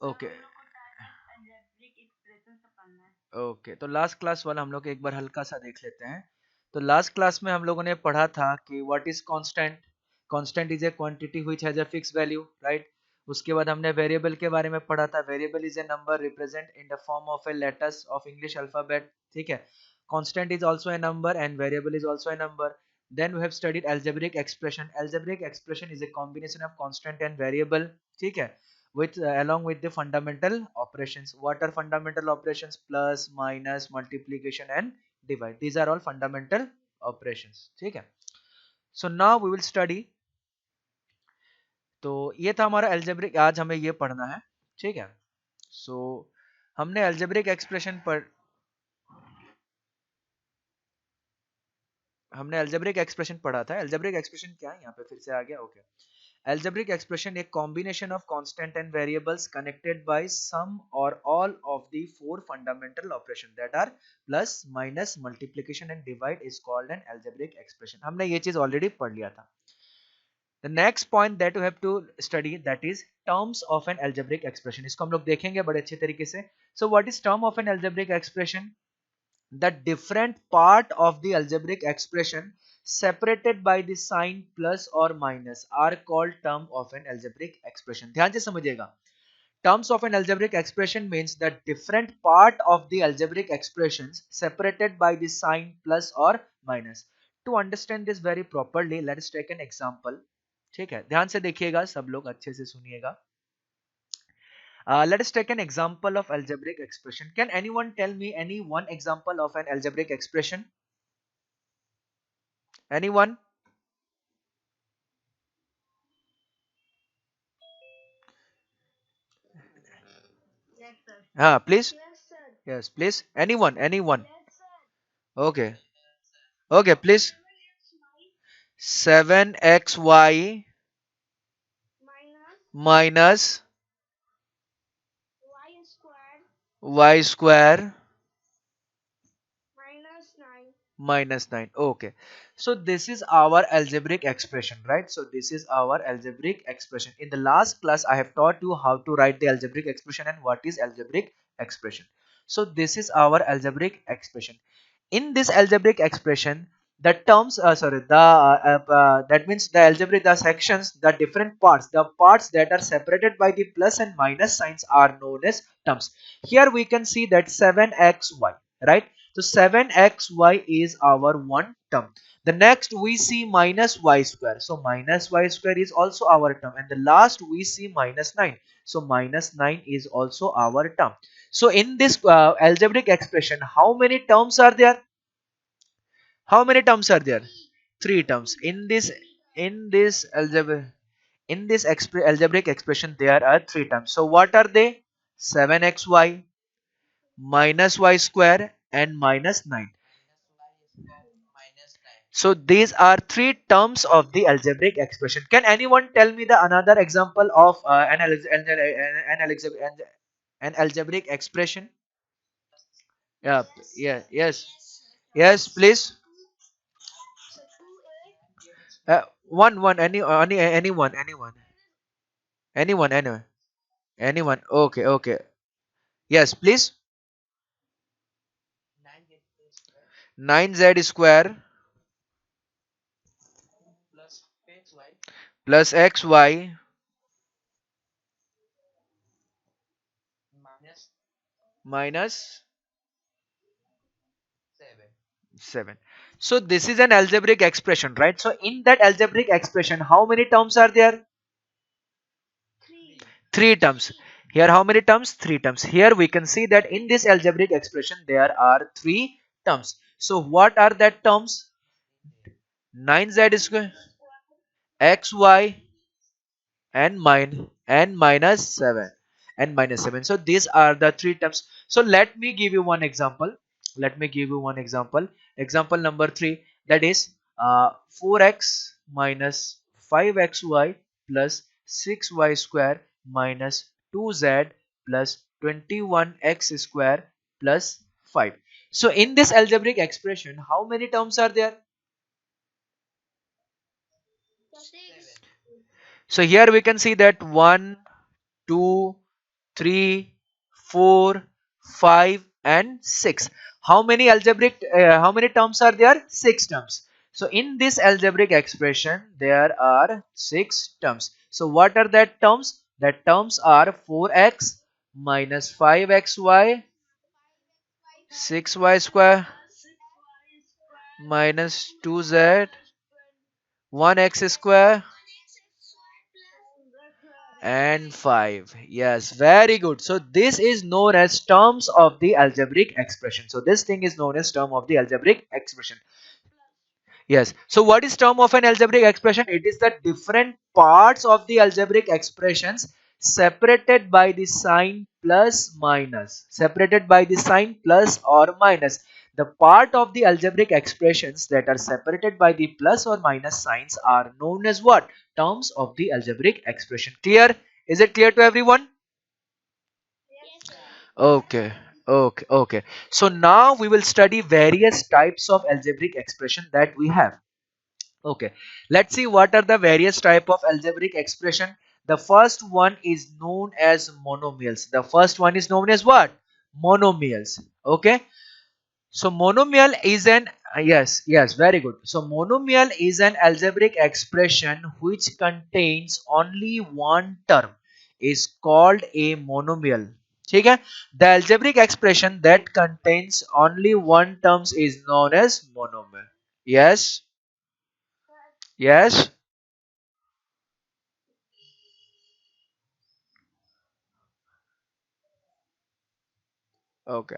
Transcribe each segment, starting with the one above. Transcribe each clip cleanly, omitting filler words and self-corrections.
Okay okay, तो last class वाला हम लोग एक बार हल्का सा देख लेते हैं। तो लास्ट क्लास में हम लोगों ने पढ़ा था कि what is constant. Constant is a quantity which has a fix value, right. उसके बाद हमने वेरिएबल के बारे में पढ़ा था। Variable is a number represent in the form of a letters of English alphabet, ठीक है। Constant is also a number and variable is also a number. Then we have studied algebraic expression. Algebraic expression is a combination of constant and variable, ठीक है, with along with the fundamental operations. What are fundamental operations? Plus, minus, multiplication and divide. These are all fundamental operations, ठीक है। So now we will study. तो ये था हमारा algebraic, आज हमें ये पढ़ना है, ठीक है। So हमने algebraic expression पर हमने algebraic expression पढ़ा था। algebraic expression क्या है, यहाँ पे फिर से आ गया, okay. Algebraic expression a combination of constant and variables connected by some or all of the four fundamental operations that are plus, minus, multiplication and divide is called an algebraic expression. हमने ये चीज already पढ़ लिया था। The next point that you have to study, that is terms of an algebraic expression. इसको हम लोग देखेंगे बड़े अच्छे तरीके से। So what is term of an algebraic expression? The different part of the algebraic expression separated by the sign plus or minus are called term of an algebraic expression. ध्यान से समझिएगा। Terms of an algebraic expression means the different part of the algebraic expressions separated by the sign plus or minus. To understand this very properly, let us take an example. ठीक है, ध्यान से देखिएगा, सब लोग अच्छे से सुनिएगा। Let us take an example of algebraic expression. Can anyone tell me any one example of an algebraic expression? Anyone? Please. Yes, please. Anyone. Okay. Okay, please. 7xy minus y square minus 9. Okay, so this is our algebraic expression, right? So this is our algebraic expression. In the last class I have taught you how to write the algebraic expression and what is algebraic expression. So this is our algebraic expression. In this algebraic expression, the terms that means the algebraic, the sections, the different parts, the parts that are separated by the plus and minus signs are known as terms. Here we can see that 7xy, right? So 7xy is our one term. The next we see minus y square. So minus y square is also our term. And the last we see minus 9. So minus 9 is also our term. So in this algebraic expression, how many terms are there? How many terms are there? Three terms. In this algebraic expression, there are three terms. So what are they? 7xy minus y square and minus 9. So these are three terms of the algebraic expression. Can anyone tell me the another example of an algebraic expression? Yeah, yeah, yes, yes, please. One, anyone. Okay, okay. Yes, please. 9z square plus xy minus 7. So this is an algebraic expression, right? So in that algebraic expression, how many terms are there? Three terms. Here how many terms? Three terms. Here we can see that in this algebraic expression there are three terms. So what are that terms? 9z square, xy and minus 7 and minus 7. So these are the three terms. So let me give you one example. Example number 3, that is 4x minus 5xy plus 6y square minus 2z plus 21x square plus 5. So in this algebraic expression, how many terms are there? So here we can see that 1, 2, 3, 4, 5 and 6. How many terms are there? 6 terms. So in this algebraic expression there are 6 terms. So what are that terms? That terms are 4x minus 5xy, 6y square minus 2z, 1x square and 5. Yes, very good. So this is known as terms of the algebraic expression. So this thing is known as term of the algebraic expression. Yes. So what is term of an algebraic expression? It is the different parts of the algebraic expressions separated by the sign plus minus. Separated by the sign plus or minus. The part of the algebraic expressions that are separated by the plus or minus signs are known as what? Terms of the algebraic expression. Clear? Is it clear to everyone? Okay. Okay. So now we will study various types of algebraic expression that we have. Okay, let's see what are the various type of algebraic expression. The first one is known as monomials. The first one is known as what? Monomials. Okay, so monomial is an yes, very good. So monomial is an algebraic expression which contains only one term is called a monomial. ठीक है? The algebraic expression that contains only one terms is known as monomial. Yes, yes. Okay.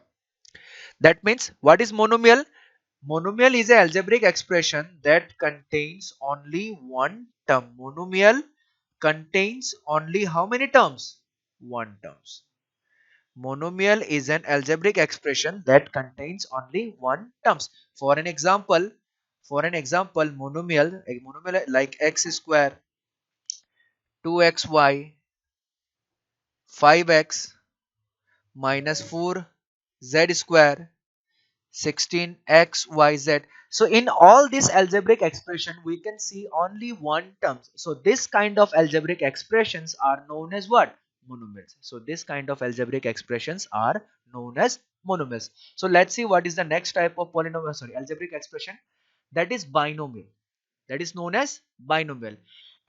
That means what is monomial? Monomial is an algebraic expression that contains only one term. Monomial contains only how many terms? One terms. Monomial is an algebraic expression that contains only one terms. For an example, monomial, a monomial like x square, 2xy, 5x minus 4z square 16xyz. So in all this algebraic expression we can see only one terms. So this kind of algebraic expressions are known as what? Monomials. So this kind of algebraic expressions are known as monomials. So let's see what is the next type of polynomial, sorry, algebraic expression, that is binomial. That is known as binomial.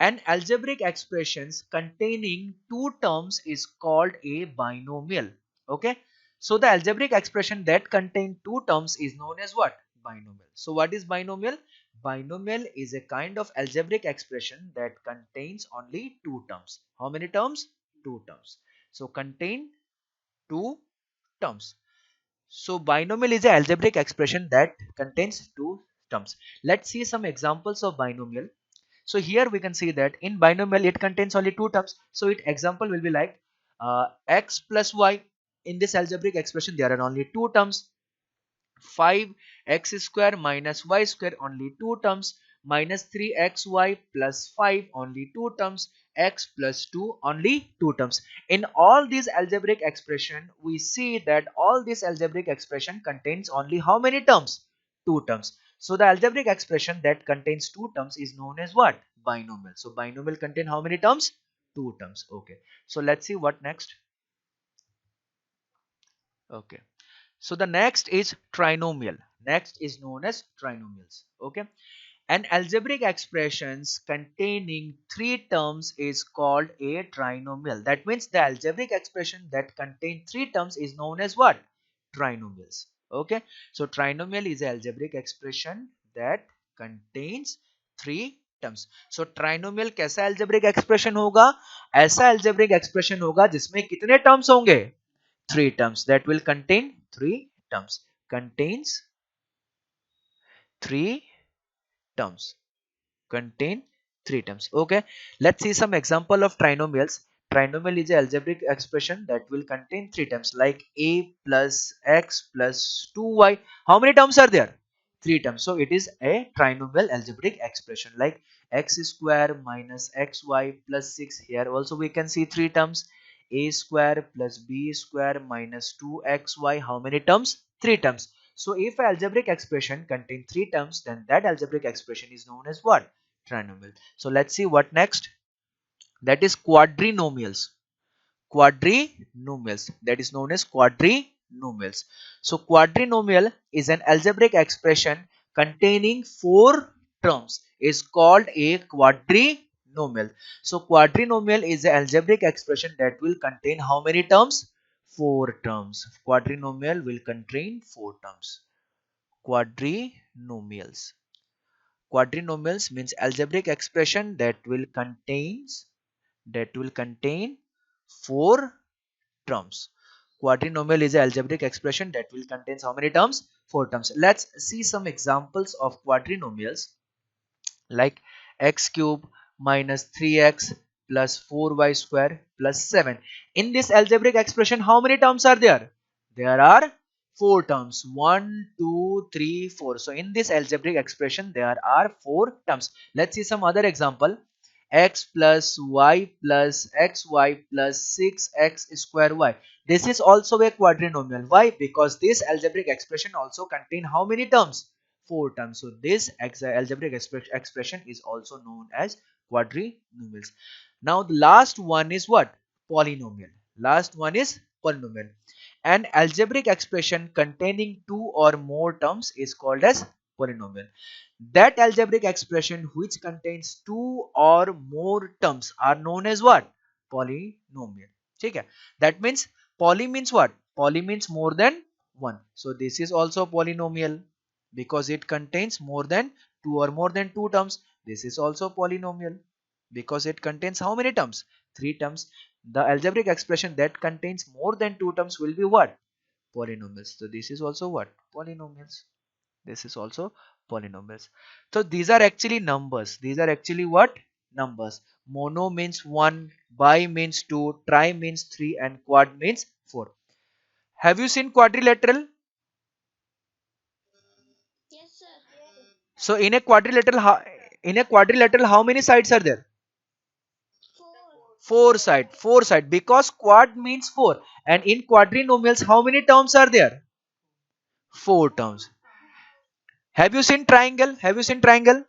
An algebraic expressions containing two terms is called a binomial. Okay. So the algebraic expression that contain two terms is known as what? Binomial. So what is binomial? Binomial is a kind of algebraic expression that contains only two terms. How many terms? Two terms. So contain two terms. So binomial is an algebraic expression that contains two terms. Let's see some examples of binomial. So here we can see that in binomial it contains only two terms. So its example will be like x plus y. In this algebraic expression there are only two terms. 5x square minus y square only two terms. Minus 3xy plus 5 only two terms. X plus 2 only two terms. In all these algebraic expression we see that all this algebraic expression contains only how many terms? Two terms. So the algebraic expression that contains two terms is known as what? Binomial. So binomial contain how many terms? Two terms. Okay. So let's see what next. Okay. So the next is trinomial. Next is known as trinomials. Okay. An algebraic expressions containing three terms is called a trinomial. That means the algebraic expression that contain three terms is known as what? Trinomials. Okay. So trinomial is an algebraic expression that contains three terms. So trinomial कैसा algebraic expression होगा? ऐसा algebraic expression होगा जिसमें कितने terms होंगे? Three terms. That will contain three terms. Contains three terms. Contain three terms. Okay, let's see some example of trinomials. Trinomial is an algebraic expression that will contain three terms like a plus x plus 2y. How many terms are there? Three terms. So it is a trinomial algebraic expression like x square minus xy plus 6. Here also we can see three terms. A square plus b square minus 2xy. How many terms? Three terms. So if an algebraic expression contains three terms, then that algebraic expression is known as what? Trinomial. So let's see what next. That is quadrinomials. Quadrinomials, that is known as quadrinomials. So quadrinomial is an algebraic expression containing four terms is called a quadrinomial. So quadrinomial is an algebraic expression that will contain how many terms? Four terms. Quadrinomial will contain four terms. Quadrinomials. Quadrinomials means algebraic expression that will contain four terms. Quadrinomial is an algebraic expression that will contain how many terms? Four terms. Let's see some examples of quadrinomials like x cube minus 3x plus 4y square plus 7. In this algebraic expression, how many terms are there? There are four terms. 1, 2, 3, 4. So in this algebraic expression, there are four terms. Let's see some other example. X plus y plus xy plus 6x square y. This is also a quadrinomial. Why? Because this algebraic expression also contain how many terms? Four terms. So this algebraic expression is also known as quadrinomials. Now the last one is what? Polynomial. Last one is polynomial. An algebraic expression containing two or more terms is called as polynomial. That algebraic expression which contains two or more terms are known as what? Polynomial. Okay. That means poly means what? Poly means more than one. So this is also polynomial because it contains more than two or more than two terms. This is also polynomial because it contains how many terms? Three terms. The algebraic expression that contains more than two terms will be what? Polynomials. So this is also what? Polynomials. This is also polynomials. So these are actually numbers. These are actually what? Numbers. Mono means 1, bi means 2, tri means 3 and quad means 4. Have you seen quadrilateral? So in a quadrilateral how many sides are there? Four side because quad means 4 and in quadrinomials how many terms are there? Four terms. Have you seen triangle? Have you seen triangle?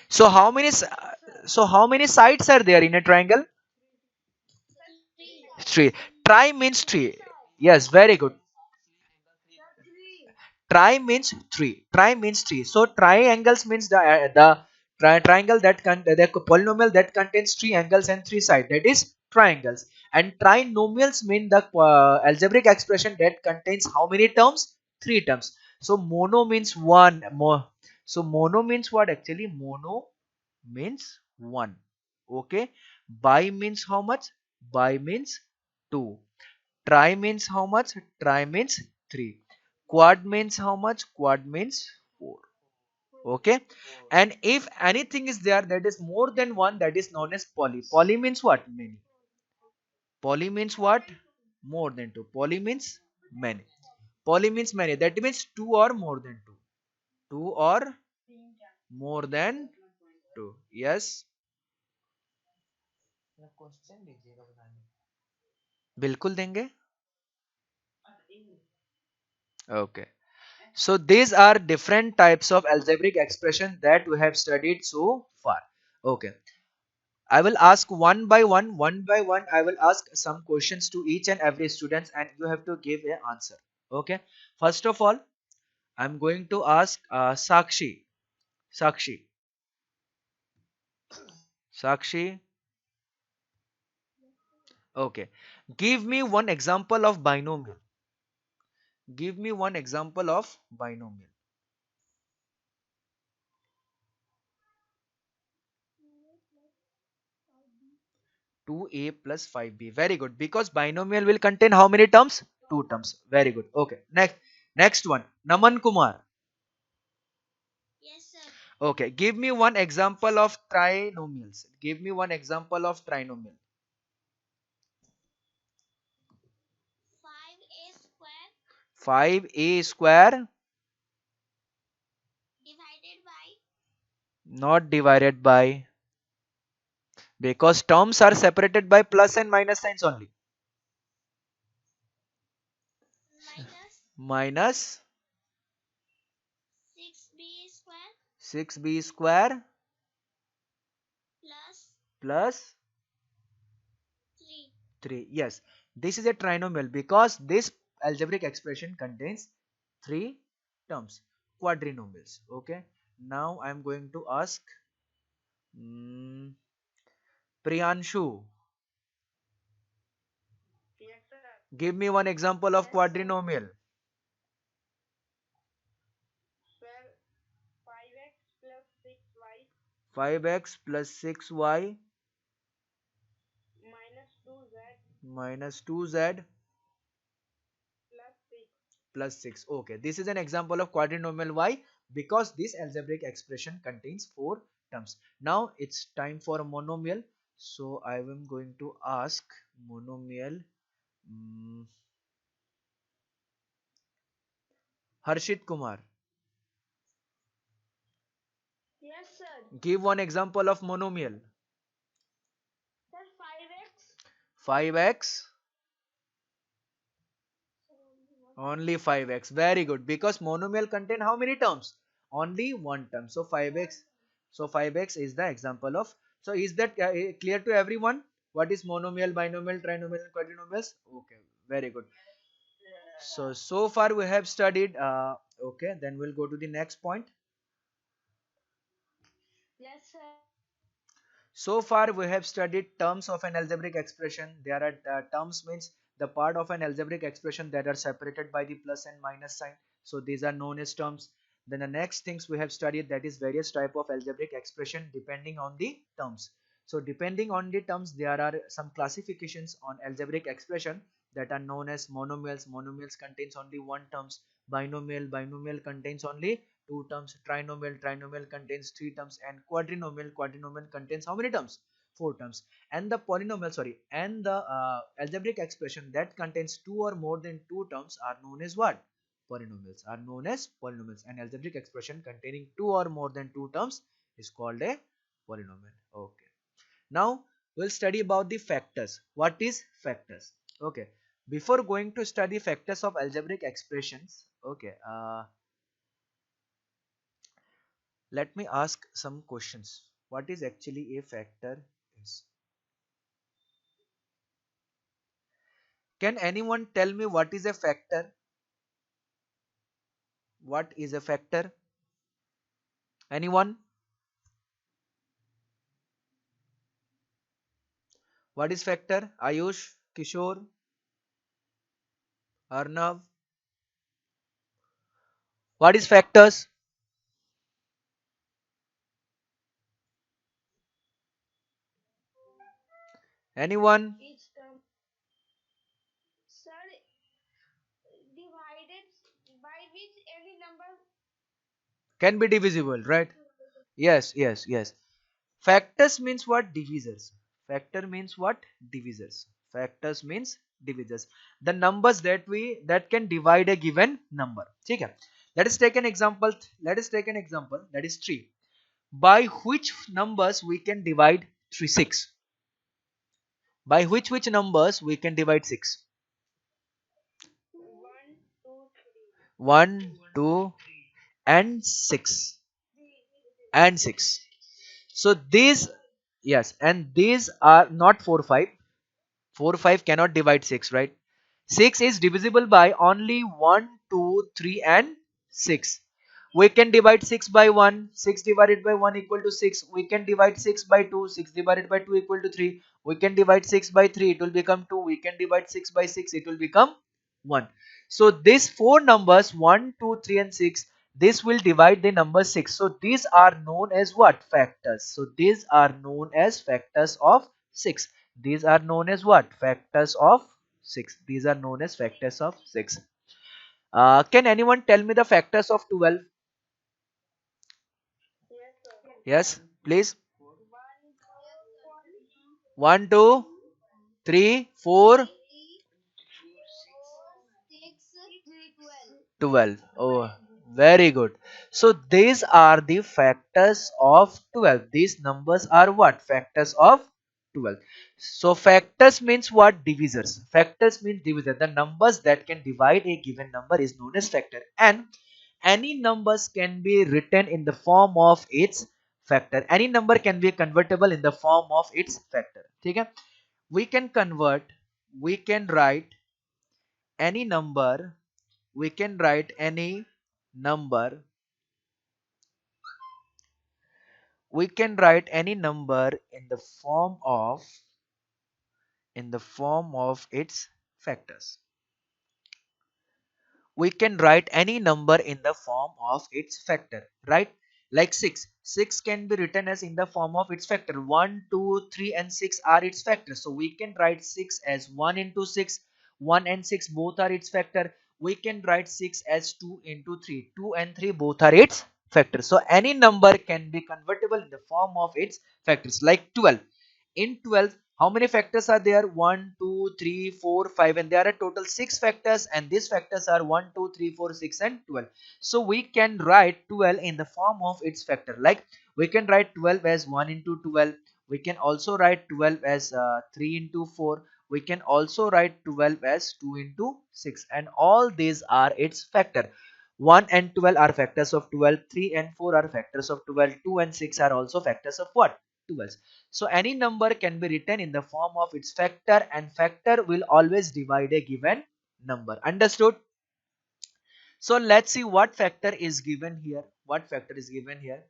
So how many sides are there in a triangle? Three. Tri means three. Yes, very good. Tri means three. Tri means three. So triangles means the triangle the polynomial that contains three angles and three sides. That is triangles. And trinomials mean the algebraic expression that contains how many terms? Three terms. So mono means one. So mono means what actually? Mono means one. Okay. Bi means how much? Bi means two. Tri means how much? Tri means 3. Quad means how much? Quad means 4. Okay. And if anything is there that is more than one, that is known as poly. Poly means what? Many. Poly means what? More than two. Poly means many. Poly means many. That means two or more than two. Two or more than two. Yes. बिल्कुल देंगे. Okay. So these are different types of algebraic expression that we have studied so far. Okay. I will ask one by one. I will ask some questions to each and every student, and you have to give an answer. Okay. First of all, I'm going to ask Sakshi. Sakshi. Sakshi. Okay. Give me one example of binomial. Give me one example of binomial. 2a plus 5b. Very good. Because binomial will contain how many terms? Two terms. Very good. Okay. Next one. Naman Kumar. Okay. Give me one example of trinomials. Give me one example of trinomial. 5a square. Not divided by. Because terms are separated by plus and minus signs only. Minus 6b square plus 3. Yes, this is a trinomial because this algebraic expression contains 3 terms. Quadrinomials. Okay. Now I am going to ask mm, Priyanshu. Give me one example of quadrinomial. 5x plus 6y minus 2z plus 6. Okay, this is an example of quadrinomial. Why? Because this algebraic expression contains 4 terms. Now it's time for a monomial. So I am going to ask monomial Harshit Kumar. Yes, sir. Give one example of monomial. Sir, 5x. 5x. Only 5x. Very good. Because monomial contain how many terms? Only one term. So 5x. So 5x is the example of. So is that clear to everyone? What is monomial, binomial, trinomial, and quadrinomials? Okay. Very good. So far we have studied. Okay. Then we'll go to the next point. Yes, sir. So far we have studied terms of an algebraic expression. There are terms means the part of an algebraic expression that are separated by the plus and minus sign. So these are known as terms. Then the next things we have studied, that is various type of algebraic expression depending on the terms. So depending on the terms, there are some classifications on algebraic expression that are known as monomials. Monomials contains only one terms. Binomial contains only two terms. Trinomial contains three terms. And quadrinomial contains how many terms? Four terms. And the polynomial, sorry, and the algebraic expression that contains two or more than two terms are known as what? Polynomials. Are known as polynomials. An algebraic expression containing two or more than two terms is called a polynomial. Okay. Now we'll study about the factors. What is factors? Okay. Before going to study factors of algebraic expressions, okay, let me ask some questions. What is actually a factor is? Can anyone tell me what is a factor? What is a factor? Anyone? What is factor? Ayush, Kishore, Arnav. What is factors? Anyone? Each term. Sir, divided by which any number. Can be divisible, right? Yes. Factors means what? Divisors. Factor means what? Divisors. Factors means divisors. The numbers that can divide a given number. Okay. Let us take an example. Let us take an example. That is 3. By which numbers we can divide 3? 6. By which numbers we can divide 6? 1, 2, 1, 2, and 6. And 6. So these, yes, and these are not 4, 5. 4, 5 cannot divide 6, right? 6 is divisible by only 1, 2, 3, and 6. We can divide 6 by 1. 6 divided by 1 equal to 6. We can divide 6 by 2. 6 divided by 2 equal to 3. We can divide 6 by 3. It will become 2. We can divide 6 by 6. It will become 1. So these four numbers 1, 2, 3, and 6, this will divide the number 6. So these are known as what? Factors. So these are known as factors of 6. These are known as what? Factors of 6. These are known as factors of 6. Can anyone tell me the factors of 12? yes, sir. Yes, please. 1, 2, 3, 4, 12. Oh, very good. So these are the factors of 12. These numbers are what? Factors of 12. So factors means what? Divisors. Factors means divisor. The numbers that can divide a given number is known as factor. And any numbers can be written in the form of its factor. Any number can be convertible in the form of its factor. Okay? We can convert we can write any number, we can write any number, we can write any number in the form of its factors. We can write any number in the form of its factor, right? Like 6. 6 can be written as in the form of its factor. 1, 2, 3 and 6 are its factors. So we can write 6 as 1 into 6. 1 and 6 both are its factor. We can write 6 as 2 into 3. 2 and 3 both are its factors. So any number can be convertible in the form of its factors. Like 12. In 12, how many factors are there? 1, 2, 3, 4, 5, and there are total 6 factors, and these factors are 1, 2, 3, 4, 6, and 12. So we can write 12 in the form of its factor. Like we can write 12 as 1 into 12. We can also write 12 as 3 into 4. We can also write 12 as 2 into 6, and all these are its factor. 1 and 12 are factors of 12, 3 and 4 are factors of 12, 2 and 6 are also factors of what? 12. So any number can be written in the form of its factor, and factor will always divide a given number. Understood? So let's see what factor is given here. What factor is given here?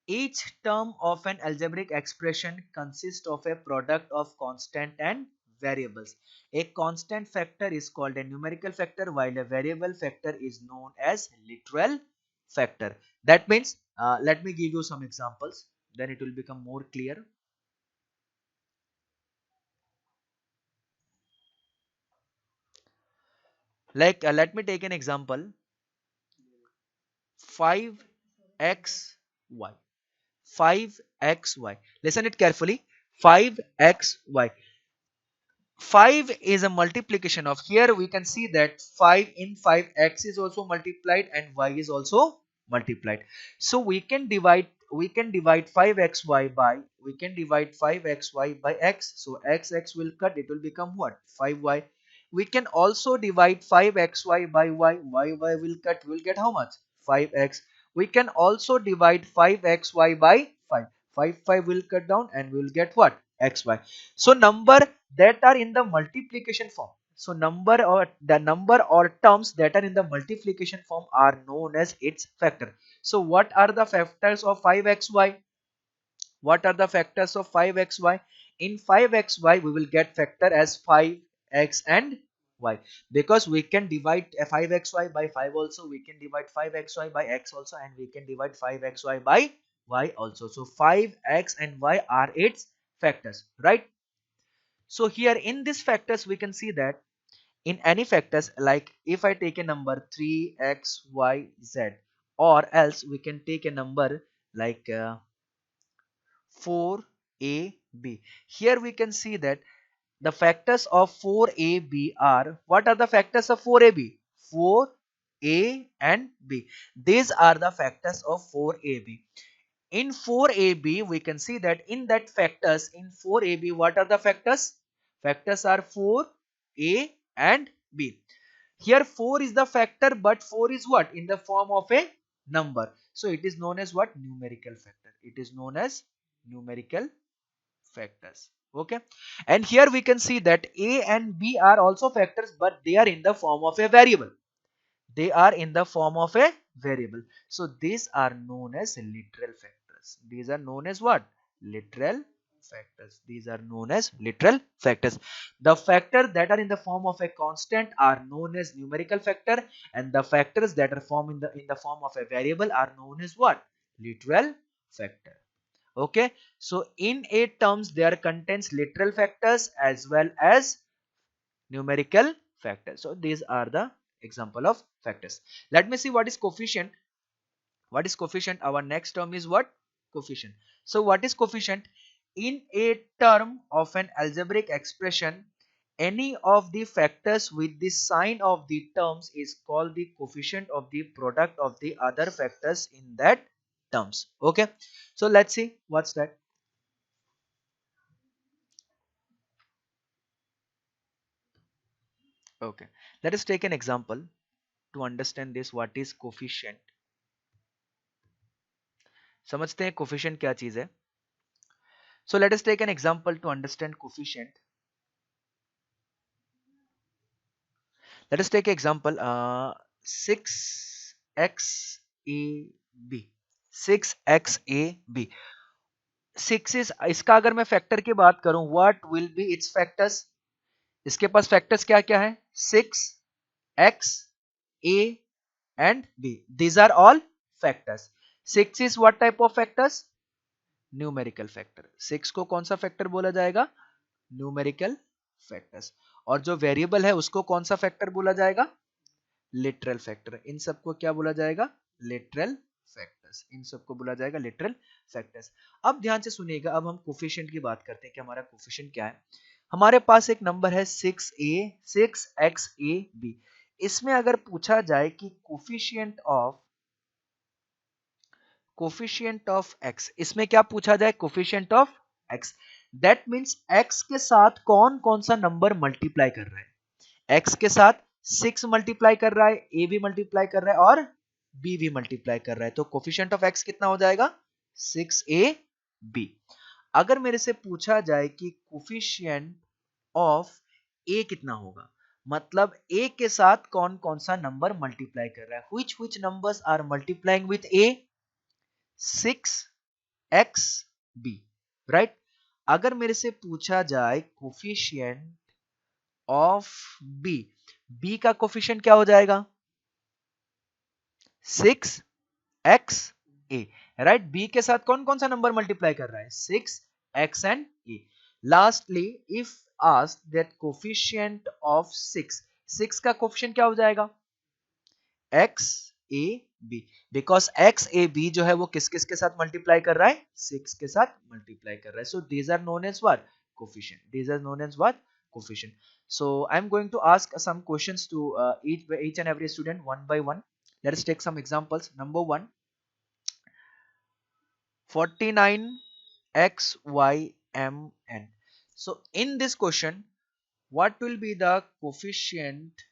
Each term of an algebraic expression consists of a product of constant and variables. A constant factor is called a numerical factor, while a variable factor is known as literal factor. That means, let me give you some examples, then it will become more clear. Like, let me take an example. 5xy. 5xy. Listen it carefully. 5xy. 5 is a multiplication of, here we can see that 5 in 5, x is also multiplied and y is also multiplied. So we can divide 5xy by, we can divide 5xy by x. So x will cut, it will become what? 5y. We can also divide 5xy by y will cut, will get how much? 5x. We can also divide 5xy by 5. 5 will cut down and we will get what? Xy. So number that are in the multiplication form, so number or terms that are in the multiplication form are known as its factor. So what are the factors of 5xy? What are the factors of 5xy? In 5xy we will get factor as 5x and y, because we can divide 5xy by 5 also, we can divide 5xy by x also, and we can divide 5xy by y also. So 5x and y are its factors, right? So here in these factors we can see that in any factors, like if I take a number 3xyz, or else we can take a number like 4ab. Here we can see that the factors of 4ab are, what are the factors of 4ab? 4a and b. These are the factors of 4ab. In 4ab we can see that in that factors, in 4ab what are the factors? Factors are 4a and b. Here 4 is the factor, but 4 is what? In the form of a number. So it is known as what? Numerical factor. It is known as numerical factors. Okay. And here we can see that a and b are also factors, but they are in the form of a variable. They are in the form of a variable. So these are known as literal factors. These are known as what? Literal factors. These are known as literal factors. The factors that are in the form of a constant are known as numerical factor, and the factors that are formed in the form of a variable are known as what? Literal factor. Okay. So in a terms there contains literal factors as well as numerical factors. So these are the example of factors. Let me see what is coefficient. What is coefficient? Our next term is what? Coefficient. So what is coefficient? In a term of an algebraic expression, any of the factors with the sign of the terms is called the coefficient of the product of the other factors in that terms. Okay. So let's see what's that. Okay. Let us take an example to understand this. What is coefficient? समझते हैं coefficient क्या चीज है. So let us take an example to understand coefficient. Let us take example 6xab 6xab 6 is इसका अगर मैं factor की बात करूं what will be it's factors इसके पास फैक्टर्स क्या क्या है 6x a and b these are all factors 6 is what type of factors numerical factor 6 को कौन सा फैक्टर बोला जाएगा न्यूमेरिकल फैक्टर्स और जो वेरिएबल है उसको कौन सा फैक्टर बोला जाएगा लिटरल फैक्टर इन सबको क्या बोला जाएगा लिटरल फैक्टर्स इन सबको बोला जाएगा लिटरल फैक्टर्स अब ध्यान से सुनिएगा अब हम कोफिशिएंट की बात करते हैं कि हमारा कोफिशिएंट क्या है हमारे पास एक नंबर है 6xab इसमें अगर पूछा जाए कि कोफिशिएंट ऑफ x इसमें क्या पूछा जाए coefficient of x that means x के साथ कौन कौन सा नंबर मल्टीप्लाई कर रहा है x के साथ 6 मल्टीप्लाई कर रहा है a भी मल्टीप्लाई कर रहा है और b भी मल्टीप्लाई कर रहा है तो कोफिशिएंट ऑफ x कितना हो जाएगा 6ab अगर मेरे से पूछा जाए कि कोफिशिएंट ऑफ a कितना होगा मतलब a के साथ कौन कौन सा नंबर मल्टीप्लाई कर रहा है which numbers are multiplying with a 6xb right अगर मेरे से पूछा जाए कोफिशिएंट ऑफ b b का कोफिशिएंट क्या हो जाएगा 6xa राइट b के साथ कौन कौन सा नंबर मल्टीप्लाई कर रहा है 6x and a lastly if asked that coefficient of 6 का कोफिशिएंट क्या हो जाएगा xab बिकॉज xab जो है वो किस किस के साथ मल्टीप्लाई कर रहा है 6 के साथ मल्टीप्लाई कर रहा है so these are known as what coefficient these are known as what coefficient so I'm going to ask some questions to each and every student one by one let us take some examples number 1 49xymn so in this question what will be the coefficient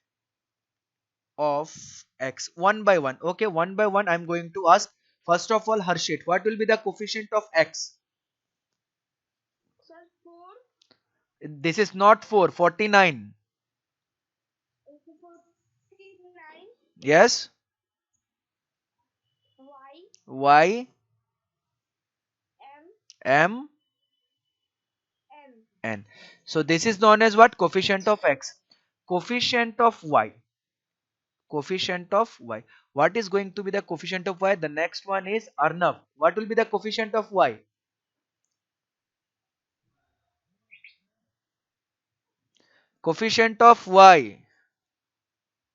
of x one by one okay one by one I'm going to ask first of all Harshit what will be the coefficient of x Sir, 4. this is not 4 49 Okay, 49. yes Y. y M. m N. n so this is known as what coefficient of x coefficient of y coefficient of y what is going to be the coefficient of y the next one is Arnav what will be the coefficient of y coefficient of y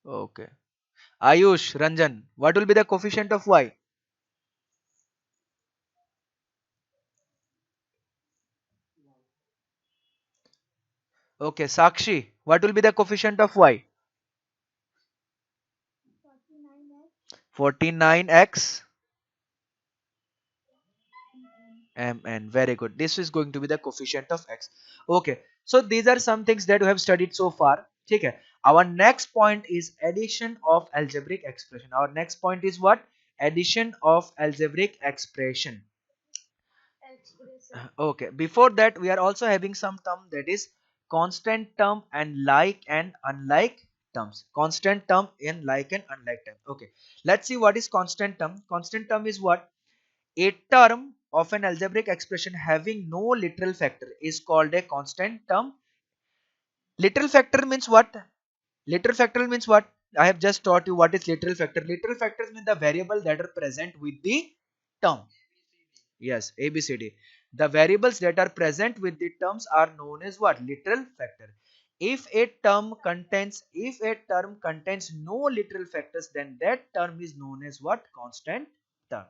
okay Ayush Ranjan what will be the coefficient of y okay Sakshi what will be the coefficient of y 49x. 49x mn very good this is going to be the coefficient of x okay so these are some things that we have studied so far ठीक है our next point is addition of algebraic expression our next point is what addition of algebraic expression Expression. okay before that we are also having some term that is constant term and like and unlike terms constant term and like and unlike term okay let's see what is constant term is what a term of an algebraic expression having no literal factor is called a constant term. Literal factor means what? Literal factor means what? I have just taught you what is literal factor. Literal factors mean the variable that are present with the term. Yes, A, B, C, D. The variables that are present with the terms are known as what? Literal factor. If a term contains no literal factors, then that term is known as what? Constant term.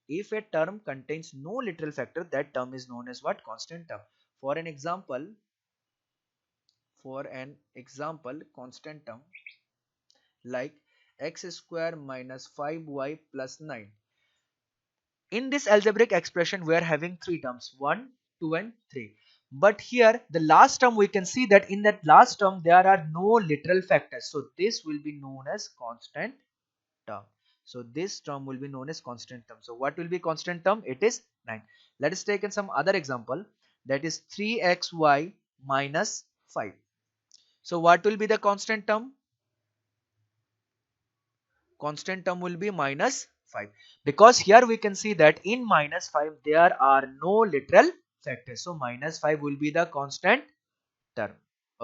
If a term contains no literal factor, that term is known as what? Constant term. For an example, constant term like x square minus 5y plus 9 in this algebraic expression we are having three terms 1 2 and 3 but here the last term we can see that in that last term there are no literal factors so this will be known as constant term so this term will be known as constant term so what will be constant term it is 9 let us take in some other example that is 3xy minus 5 so what will be the constant term constant term will be minus 5, because here we can see that in minus 5 there are no literal factors, so minus 5 will be the constant term.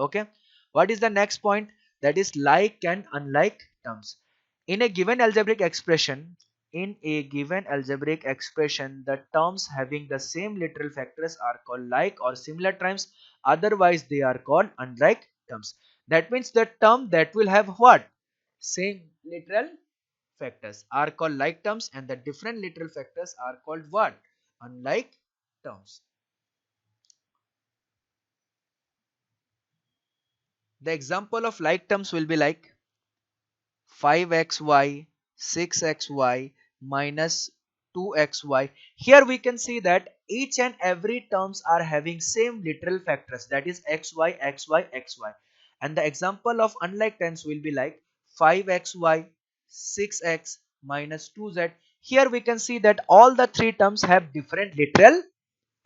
Okay, what is the next point? That is like and unlike terms. In a given algebraic expression, the terms having the same literal factors are called like or similar terms, otherwise they are called unlike terms. That means the term that will have what? Same literal factors are called like terms, and the different literal factors are called what? Unlike terms. The example of like terms will be like 5xy, 6xy, minus 2xy. Here we can see that each and every terms are having same literal factors, that is xy, xy, xy. And the example of unlike terms will be like 5xy, 6x, minus 2z. Here we can see that all the three terms have different literal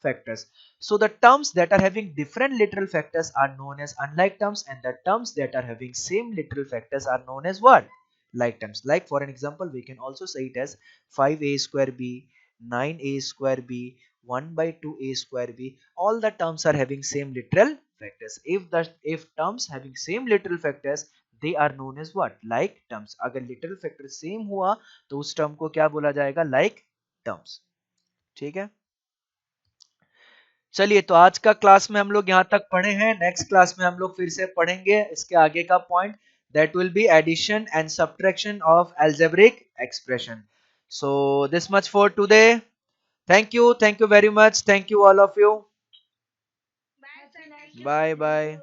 factors. So the terms that are having different literal factors are known as unlike terms, and the terms that are having same literal factors are known as what? Like terms. Like for an example, we can also say it as 5a square b, 9a square b, 1 by 2a square b. All the terms are having same literal factors. If terms having same literal factors, they are known as what? Like terms. अगर literal factor same हुआ तो उस term को क्या बोला जाएगा? Like terms. ठीक है? चलिए, तो आज का क्लास में हम लोग यहाँ तक पढ़े हैं. नेक्स्ट क्लास में हम लोग फिर से पढ़ेंगे इसके आगे का point, that will be addition and subtraction of algebraic expression. So this much for today. Thank you very much. Thank you all of you. Bye, sir. Thank you. Bye bye.